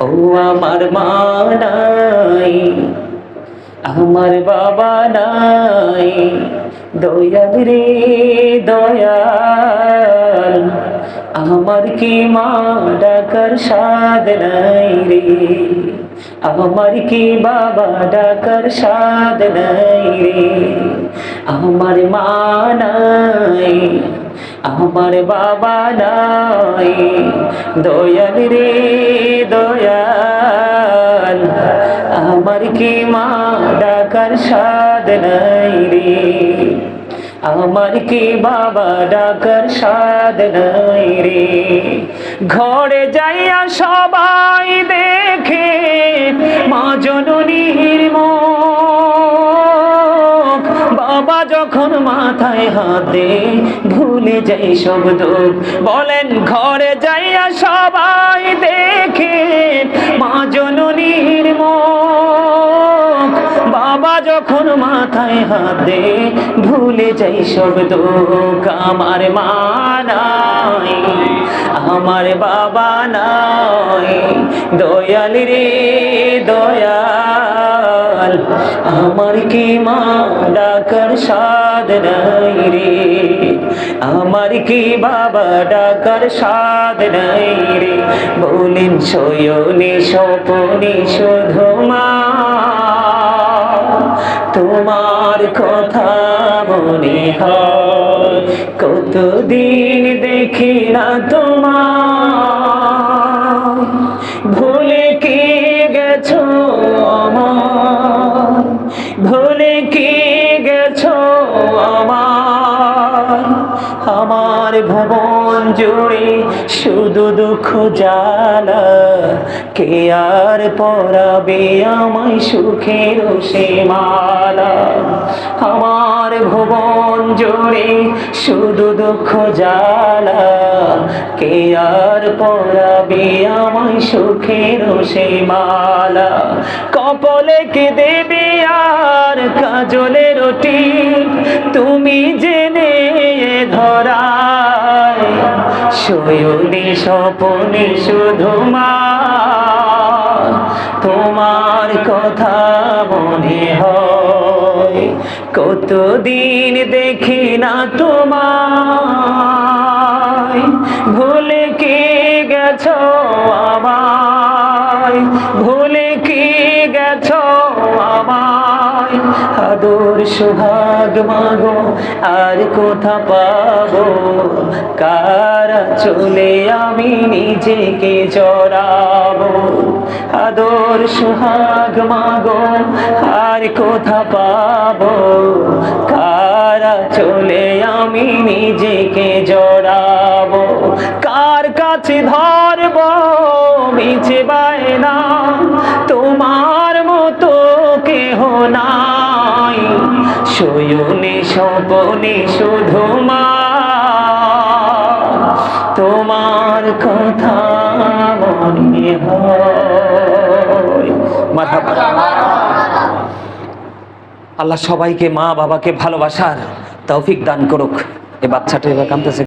ও আমার মা নাই, আমার বাবা নাই, দয়াল রে দয়াল, আমার কি মা ডাকার সাদ নাই রে, আমার কি বাবা ডাকার সাদ নাই রে, আমার মা নাই, আমার বাবা নাই, দয়াল রে দয়াল, আমার কি মা ডাকার সাদ নাই রে, আমার কি বাবা ডাকার সাদ নাই রে। ঘরে যাইয়া সবাই দেখে মা জননীর মুখ, বাবা যখন মাথায় হাত দে ভুলে যাই সব দুঃখ। বলেন ঘরে যাইয়া সবাই দেখে মা জননীর মুখ, বাবা যখন মাথায় হাত দে ভুলে যাই সব দুঃখ। আমার মা নাই, আমার বাবা নাই, দয়াল রে দয়াল, আমার কি মা ডাকার সাদ নাই রে, আমার কি বাবা ডাকার সাদ নাই রে। বলেন শয়নে স্বপনে শুধু মা তোমার কথা মনে হয়, কতদিন দেখি না তোমার, ভুলে কি গেছো আমার, ভুলে কি গেছো আমার, আমার ভুবন জুড়ে শুধু দুঃখ জ্বালা, কে আর পরাবে আমায় সুখের সে মালা। আমার ভুবন জুড়ে শুধু দুঃখ জ্বালা, কে আর পরাবে আমায় সুখের সে মালা। কপালে কে দেবে আর কাজলে রুটি, তুমি জেনে ধরায়, শয়নে স্বপনে শুধু মা তোমার কথা মনে হয়, কতদিন দেখি না তোমায়, ভুলে কি গেছো আমায়, ভুলে কি গেছো আমায়। আদর সোহাগ মাগো আর কোথা পাবো, কার চলে আমি নিজেকে জড়াবো। আদর সোহাগ মাগো আর কোথা পাবো, কার চলে আমি নিজেকে জড়াবো। কার কাছে ধরবো মিছে বায়না, তোমার মতো কেহ নাই, শয়নে স্বপনে শুধু মা তোমার কথা মনে হয়। মারহাবা। আল্লাহ সবাইকে মা বাবাকে ভালোবাসার তৌফিক দান করুক। এ বাচ্চাটা এবার কাঁদতেছে।